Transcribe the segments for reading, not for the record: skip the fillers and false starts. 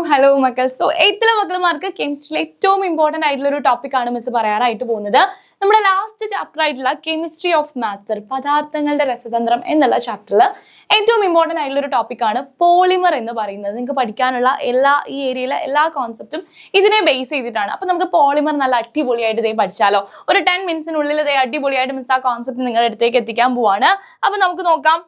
Hello മക്കൾ. So 8th മക്കൾമാർക്ക് കെമിസ്ട്രിയിലെ ഏറ്റവും important ആയിട്ടുള്ള ഒരു ടോപ്പിക് ആണ് മിസ് പറയാനായിട്ട് പോകുന്നത്. നമ്മുടെ ലാസ്റ്റ് ചാപ്റ്റർ ആയിട്ടുള്ള കെമിസ്ട്രി ഓഫ് മാറ്റർ, പദാർത്ഥങ്ങളുടെ രസതന്ത്രം എന്നുള്ള ചാപ്റ്ററിൽ ഏറ്റവും ഇമ്പോർട്ടന്റ് ആയിട്ടുള്ള ഒരു ടോപ്പിക് ആണ് പോളിമർ എന്ന് പറയുന്നത്. നിങ്ങൾക്ക് പഠിക്കാനുള്ള ഈ ഏരിയയിലെ എല്ലാ കോൺസെപ്റ്റും ഇതിനെ ബേസ് ചെയ്തിട്ടാണ്. അപ്പൊ നമുക്ക് പോളിമർ നല്ല അടിപൊളിയായിട്ട് ഇതേ പഠിച്ചാലോ? ഒരു 10 മിനിറ്റ്സിനുള്ളിൽ ഇതേ അടിപൊളിയായിട്ട് മിസ് ആ കോൺസെപ്റ്റ് നിങ്ങളുടെ അടുത്തേക്ക് എത്തിക്കാൻ പോവാണ്. അപ്പൊ നമുക്ക് നോക്കാം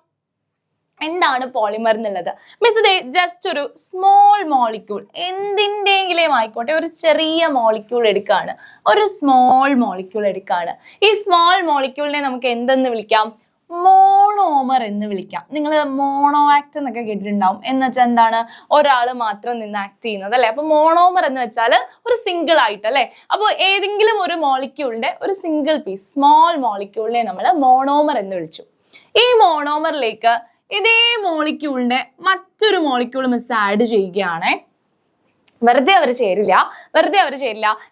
എന്താണ് പോളിമർ എന്നുള്ളത്. മിസ് ഇതേ ജസ്റ്റ് ഒരു സ്മോൾ മോളിക്യൂൾ, എന്തിൻ്റെങ്കിലും ആയിക്കോട്ടെ, ഒരു ചെറിയ മോളിക്യൂൾ എടുക്കുകയാണ്. ഒരു സ്മോൾ മോളിക്യൂൾ എടുക്കുകയാണ്. ഈ സ്മോൾ മോളിക്യൂളിനെ നമുക്ക് എന്തെന്ന് വിളിക്കാം? മോണോമർ എന്ന് വിളിക്കാം. നിങ്ങൾ മോണോ ആക്ട് എന്നൊക്കെ കേട്ടിട്ടുണ്ടാവും. എന്ന് വെച്ചാൽ എന്താണ്? ഒരാൾ മാത്രം നിന്ന് ആക്ട് ചെയ്യുന്നത് അല്ലെ. അപ്പൊ മോണോമർ എന്ന് വെച്ചാൽ ഒരു സിംഗിൾ ആയിട്ട് അല്ലെ. അപ്പോൾ ഏതെങ്കിലും ഒരു മോളിക്യൂളിന്റെ ഒരു സിംഗിൾ പീസ്, സ്മോൾ മോളിക്യൂളിനെ നമ്മൾ മോണോമർ എന്ന് വിളിച്ചു. ഈ മോണോമറിലേക്ക് ഇതേ മോളിക്യൂളിന്റെ മറ്റൊരു മോളിക്യൂൾ മിസ് ആഡ് ചെയ്യുകയാണ്. വെറുതെ അവർ ചേരില്ല.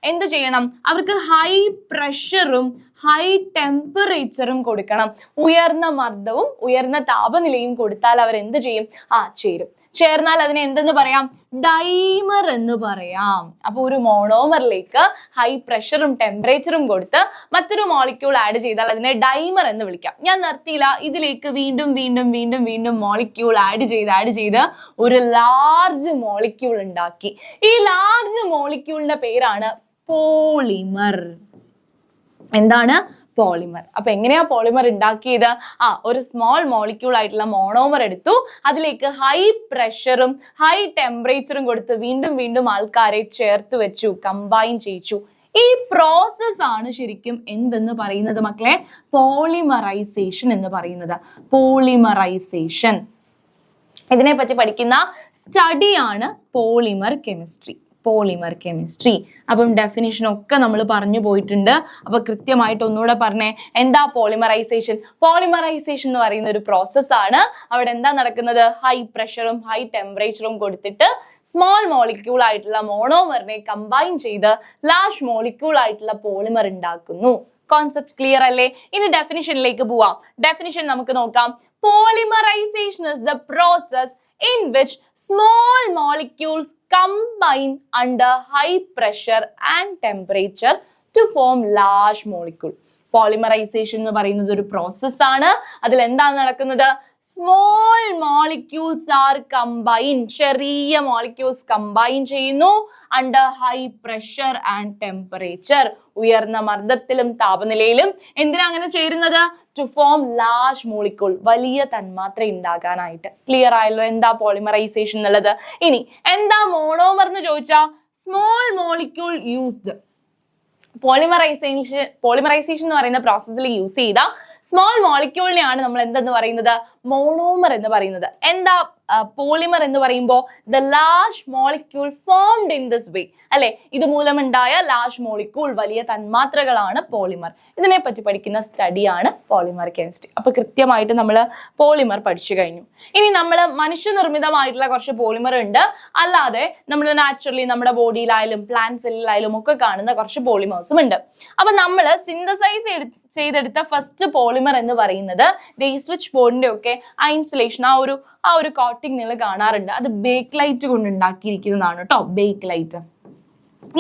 എന്ത് ചെയ്യണം? അവർക്ക് ഹൈ പ്രഷറും ഹൈ ടെമ്പറേച്ചറും കൊടുക്കണം. ഉയർന്ന മർദ്ദവും ഉയർന്ന താപനിലയും കൊടുത്താൽ അവർ എന്ത് ചെയ്യും? ചേരും. ചേർന്നാൽ അതിനെ എന്തെന്ന് പറയാം? ഡൈമർ എന്ന് പറയാം. അപ്പൊ ഒരു മോണോമറിലേക്ക് ഹൈ പ്രഷറും ടെമ്പറേച്ചറും കൊടുത്ത് മറ്റൊരു മോളിക്യൂൾ ആഡ് ചെയ്താൽ അതിനെ ഡൈമർ എന്ന് വിളിക്കാം. ഞാൻ നിർത്തിയില്ല. ഇതിലേക്ക് വീണ്ടും മോളിക്യൂൾ ആഡ് ചെയ്ത് ഒരു ലാർജ് മോളിക്യൂൾ ഉണ്ടാക്കി. ഈ ലാർജ് മോളിക്യൂളിന്റെ പേരാണ് പോളിമർ. എന്താണ്? പോളിമർ. അപ്പൊ എങ്ങനെയാ പോളിമർ ഉണ്ടാക്കിയത്? ഒരു സ്മോൾ മോളിക്യൂൾ ആയിട്ടുള്ള മോണോമർ എടുത്തു, അതിലേക്ക് ഹൈ പ്രഷറും ഹൈ ടെമ്പറേച്ചറും കൊടുത്ത് വീണ്ടും ആൾക്കാരെ ചേർത്ത് വെച്ചു, കമ്പൈൻ ചെയ്യിച്ചു. ഈ പ്രോസസ് ആണ് ശരിക്കും എന്തെന്ന് പറയുന്നത് മക്കളെ? പോളിമറൈസേഷൻ എന്ന് പറയുന്നത്. പോളിമറൈസേഷൻ, ഇതിനെ പറ്റി പഠിക്കുന്ന സ്റ്റഡിയാണ് പോളിമർ കെമിസ്ട്രി. അപ്പം ഡെഫിനിഷൻ ഒക്കെ നമ്മൾ പറഞ്ഞു പോയിട്ടുണ്ട്. അപ്പൊ കൃത്യമായിട്ട് ഒന്നുകൂടെ പറഞ്ഞേ, എന്താ പോളിമറൈസേഷൻ? പോളിമറൈസേഷൻ എന്ന് പറയുന്ന ഒരു പ്രോസസ് ആണ്. അവിടെ എന്താ നടക്കുന്നത്? ഹൈ പ്രഷറും ഹൈ ടെമ്പറേച്ചറും കൊടുത്തിട്ട് സ്മോൾ മോളിക്യൂൾ ആയിട്ടുള്ള മോണോമറിനെ കമ്പൈൻ ചെയ്ത് ലാർജ് മോളിക്യൂൾ ആയിട്ടുള്ള പോളിമർ ഉണ്ടാക്കുന്നു. കോൺസെപ്റ്റ് ക്ലിയർ അല്ലേ? ഇനി ഡെഫിനിഷനിലേക്ക് പോവാം. ഡെഫിനിഷൻ നമുക്ക് നോക്കാം. Polymerization is the process in which small molecules combine under high pressure and temperature to form large molecule. Polymerization എന്ന് പറയുന്നത് ഒരു പ്രോസസ് ആണ്. അതിൽ എന്താണ് നടക്കുന്നത്? സ്മോൾ മോളിക്യൂൾസ് ആർ കമ്പൈൻ, ചെറിയ മോളിക്യൂൾസ് കമ്പൈൻ ചെയ്യുന്നു under high pressure and temperature, ഉയർന്ന മർദ്ദത്തിലും താപനിലയിലും. എന്തിനാ അങ്ങനെ ചേരുന്നത്? ടു ഫോം ലാർജ് മോളിക്യൂൾ, വലിയ തന്മാത്ര ഉണ്ടാകാനായിട്ട്. ക്ലിയർ ആയല്ലോ എന്താ പോളിമറൈസേഷൻ എന്നുള്ളത്? ഇനി എന്താ മോണോമർ എന്ന് ചോദിച്ചാ, സ്മോൾ മോളിക്യൂൾ യൂസ്ഡ്. പോളിമറൈസേഷൻ എന്ന് പറയുന്ന പ്രോസസ്സിൽ യൂസ് ചെയ്ത സ്മോൾ മോളിക്യൂളിനെയാണ് നമ്മൾ എന്തെന്ന് പറയുന്നത്? മോണോമർ എന്ന് പറയുന്നത്. എന്താ പോളിമർ എന്ന് പറയുമ്പോൾ? The large molecule formed in this way അല്ലെ. ഇതുമൂലമുണ്ടായ ലാർജ് മോളിക്യൂൾ, വലിയ തന്മാത്രകളാണ് പോളിമർ. ഇതിനെ പറ്റി പഠിക്കുന്ന സ്റ്റഡിയാണ് പോളിമർ കെമിസ്ട്രി. അപ്പൊ കൃത്യമായിട്ട് നമ്മൾ പോളിമർ പഠിച്ചു കഴിഞ്ഞു. ഇനി നമ്മൾ മനുഷ്യനിർമ്മിതമായിട്ടുള്ള കുറച്ച് പോളിമർ ഉണ്ട്. അല്ലാതെ നമ്മൾ നാച്ചുറലി നമ്മുടെ ബോഡിയിലായാലും പ്ലാന്റ് സെല്ലിലായാലും ഒക്കെ കാണുന്ന കുറച്ച് പോളിമേഴ്സും ഉണ്ട്. അപ്പൊ നമ്മൾ സിന്തസൈസ് ചെയ്തെടുത്ത ഫസ്റ്റ് പോളിമർ എന്ന് പറയുന്നത് ഈ സ്വിച്ച് ബോർഡിന്റെ ഒക്കെ ഐൻസുലേഷൻ, ആ ഒരു കോട്ടിങ് നിങ്ങൾ കാണാറുണ്ട്. അത് ബേക്ക്ലൈറ്റ് കൊണ്ട് ഉണ്ടാക്കിയിരിക്കുന്നതാണ് കേട്ടോ. ബേക്ക്ലൈറ്റ്,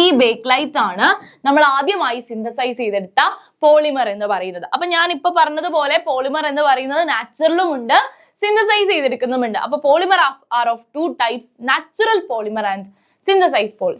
ഈ ബേക്ക്ലൈറ്റ് ആണ് നമ്മൾ ആദ്യമായി സിന്തസൈസ് ചെയ്തെടുത്ത പോളിമർ എന്ന് പറയുന്നത്. അപ്പൊ ഞാൻ ഇപ്പൊ പറഞ്ഞതുപോലെ പോളിമർ എന്ന് പറയുന്നത് നാച്ചുറലും ഉണ്ട്, സിന്തസൈസ് ചെയ്തെടുക്കുന്നുമുണ്ട്. അപ്പൊ polymer are of 2 types, natural polymer and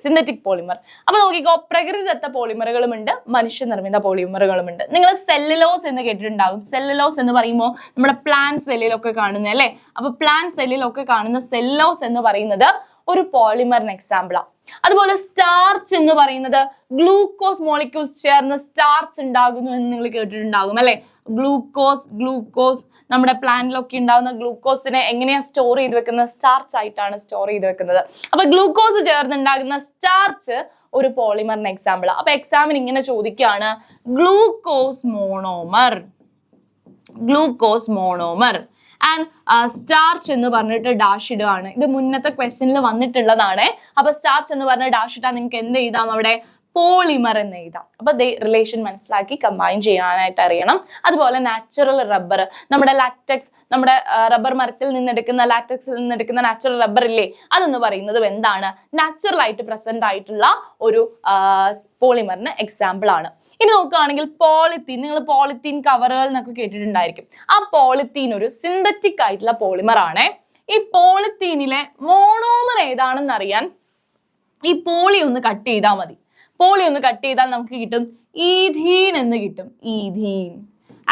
synthetic polymer. അപ്പൊ നോക്കിക്കോ, പ്രകൃതിദത്ത പോളിമറുകളും ഉണ്ട്, മനുഷ്യനിർമ്മിത പോളിമറുകളും ഉണ്ട്. നിങ്ങൾ സെല്ലുലോസ് എന്ന് കേട്ടിട്ടുണ്ടാകും. സെല്ലുലോസ് എന്ന് പറയുമ്പോൾ നമ്മുടെ പ്ലാന്റ് സെല്ലിലൊക്കെ കാണുന്ന അല്ലേ. അപ്പൊ പ്ലാന്റ് സെല്ലിലൊക്കെ കാണുന്ന സെല്ലുലോസ് എന്ന് പറയുന്നത് ഒരു പോളിമറിന് എക്സാമ്പിളാണ്. അതുപോലെ സ്റ്റാർച്ച് എന്ന് പറയുന്നത് ഗ്ലൂക്കോസ് മോളിക്യൂൾസ് ചേർന്ന് സ്റ്റാർച്ച് ഉണ്ടാകുന്നു എന്ന് നിങ്ങൾ കേട്ടിട്ടുണ്ടാകും അല്ലെ. ഗ്ലൂക്കോസ് നമ്മുടെ പ്ലാന്റിലൊക്കെ ഉണ്ടാകുന്ന ഗ്ലൂക്കോസിനെ എങ്ങനെയാ സ്റ്റോർ ചെയ്ത് വെക്കുന്നത്? സ്റ്റാർച്ച് ആയിട്ടാണ് സ്റ്റോർ ചെയ്ത് വെക്കുന്നത്. അപ്പൊ ഗ്ലൂക്കോസ് ചേർന്നുണ്ടാകുന്ന സ്റ്റാർച്ച് ഒരു പോളിമറിന് എക്സാമ്പിൾ. അപ്പൊ എക്സാമിന് ഇങ്ങനെ ചോദിക്കുകയാണ്, ഗ്ലൂക്കോസ് മോണോമർ ആൻഡ് സ്റ്റാർച്ച് എന്ന് പറഞ്ഞിട്ട് ഡാഷ് ഇടുകയാണ്. ഇത് മുന്നത്തെ ക്വസ്റ്റ്യനിൽ വന്നിട്ടുള്ളതാണ്. അപ്പൊ സ്റ്റാർച്ച് എന്ന് പറഞ്ഞ ഡാഷ് ഇട്ടാൽ നിങ്ങൾക്ക് എന്ത് എഴുതാം? അവിടെ പോളിമർ എന്ന് എഴുതാം. അപ്പൊ റിലേഷൻ മനസ്സിലാക്കി കമ്പൈൻ ചെയ്യാനായിട്ട് അറിയണം. അതുപോലെ നാച്ചുറൽ റബ്ബർ, നമ്മുടെ ലാറ്റക്സ്, നമ്മുടെ റബ്ബർ മരത്തിൽ നിന്നെടുക്കുന്ന ലാറ്റക്സിൽ നിന്നെടുക്കുന്ന നാച്ചുറൽ റബ്ബർ ഇല്ലേ, അതെന്ന് പറയുന്നത് എന്താണ്? നാച്ചുറൽ ആയിട്ട് പ്രസന്റ് ആയിട്ടുള്ള ഒരു പോളിമറിന് എക്സാമ്പിൾ ആണ്. ഇനി നോക്കുകയാണെങ്കിൽ പോളിത്തീൻ, നിങ്ങൾ പോളിത്തീൻ കവറുകൾ എന്നൊക്കെ കേട്ടിട്ടുണ്ടായിരിക്കും. ആ പോളിത്തീൻ ഒരു സിന്തറ്റിക് ആയിട്ടുള്ള പോളിമർ ആണ്. ഈ പോളിത്തീനിലെ മോണോമർ ഏതാണെന്ന് അറിയാൻ ഈ പോളി ഒന്ന് കട്ട് ചെയ്താൽ മതി. പോളി ഒന്ന് കട്ട് ചെയ്താൽ നമുക്ക് കിട്ടും ഈഥീൻ എന്ന് കിട്ടും. ഈഥീൻ.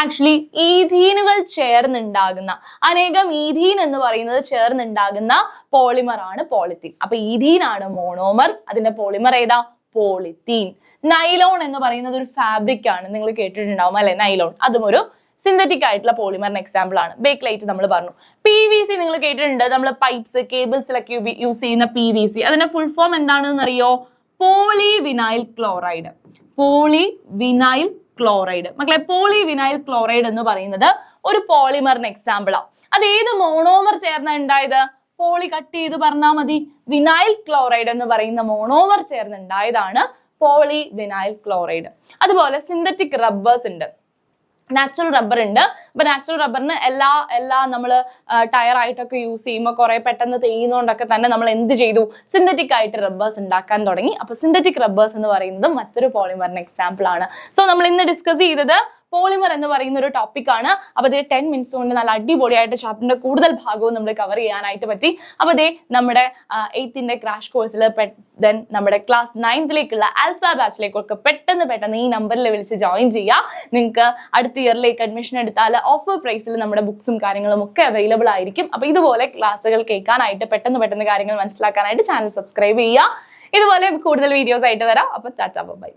ആക്ച്വലി ഈഥീനുകൾ ചേർന്നുണ്ടാകുന്ന, അനേകം ഈഥീൻ എന്ന് പറയുന്നത് ചേർന്നുണ്ടാകുന്ന പോളിമർ ആണ് പോളിത്തീൻ. അപ്പൊ ഈഥീൻ ആണ് മോണോമർ, അതിന്റെ പോളിമർ ഏതാ? പോളിത്തീൻ. നൈലോൺ എന്ന് പറയുന്നത് ഒരു ഫാബ്രിക് ആണ്, നിങ്ങൾ കേട്ടിട്ടുണ്ടാവും അല്ലെ? നൈലോൺ, അതും ഒരു സിന്തറ്റിക് ആയിട്ടുള്ള പോളിമറിന് എക്സാമ്പിൾ ആണ്. ബേക്ക്ലൈറ്റ് നമ്മൾ പറഞ്ഞു. PVC നിങ്ങൾ കേട്ടിട്ടുണ്ട്, നമ്മൾ പൈപ്സ് കേബിൾസിലൊക്കെ യൂസ് ചെയ്യുന്ന PVC, അതിന്റെ ഫുൾ ഫോം എന്താണെന്ന് അറിയോ? Polyvinyl chloride. Polyvinyl chloride. മക്കളെ, പോളിവിനൈൽ ക്ലോറൈഡ് എന്ന് പറയുന്നത് ഒരു പോളിമറിന് എക്സാമ്പിൾ ആണ്. അത് ഏത് മോണോമർ ചേർന്ന ഉണ്ടായത്? പോളി കട്ട് ചെയ്ത് പറഞ്ഞാൽ മതി. വിനൈൽ ക്ലോറൈഡ് എന്ന് പറയുന്ന മോണോമർ ചേർന്നുണ്ടായതാണ് പോളിവിനൈൽ ക്ലോറൈഡ്. അതുപോലെ സിന്തറ്റിക് റബ്ബേഴ്സ് ഉണ്ട്, നാച്ചുറൽ റബ്ബർ ഉണ്ട്. അപ്പൊ നാച്ചുറൽ റബ്ബറിന് എല്ലാ നമ്മൾ ടയർ ആയിട്ടൊക്കെ യൂസ് ചെയ്യുമ്പോൾ കുറെ പെട്ടെന്ന് തേയുന്നതുകൊണ്ടൊക്കെ തന്നെ നമ്മൾ എന്ത് ചെയ്തു? സിന്തറ്റിക് ആയിട്ട് റബ്ബേഴ്സ് ഉണ്ടാക്കാൻ തുടങ്ങി. അപ്പൊ സിന്തറ്റിക് റബ്ബേഴ്സ് എന്ന് പറയുന്നത് മറ്റൊരു പോളിമറിന് എക്സാമ്പിൾ ആണ്. സോ നമ്മൾ ഇന്ന് ഡിസ്കസ് ചെയ്തത് പോളിമർ എന്ന് പറയുന്ന ഒരു ടോപ്പിക് ആണ്. അപ്പൊ ഇത് 10 മിനിറ്റ്സ് കൊണ്ട് നല്ല അടിപൊളിയായിട്ട് ചാപ്റ്ററിന്റെ കൂടുതൽ ഭാഗവും നമ്മൾ കവർ ചെയ്യാനായിട്ട് പറ്റി. അപ്പൊ ഇതേ നമ്മുടെ 8th ക്രാഷ് കോഴ്സിൽ ദെൻ നമ്മുടെ ക്ലാസ് 9th ആൽഫ ബാച്ചിലേക്കൊക്കെ പെട്ടെന്ന് ഈ നമ്പറിൽ വിളിച്ച് ജോയിൻ ചെയ്യാം. നിങ്ങൾക്ക് അടുത്ത ഇയറിലേക്ക് അഡ്മിഷൻ എടുത്താൽ ഓഫർ പ്രൈസിൽ നമ്മുടെ ബുക്സും കാര്യങ്ങളും ഒക്കെ അവൈലബിൾ ആയിരിക്കും. അപ്പൊ ഇതുപോലെ ക്ലാസ്സുകൾ കേൾക്കാനായിട്ട് പെട്ടെന്ന് കാര്യങ്ങൾ മനസ്സിലാക്കാനായിട്ട് ചാനൽ സബ്സ്ക്രൈബ് ചെയ്യുക. ഇതുപോലെ കൂടുതൽ വീഡിയോസ് ആയിട്ട് വരാം. അപ്പൊ ടാറ്റാ ബൈ.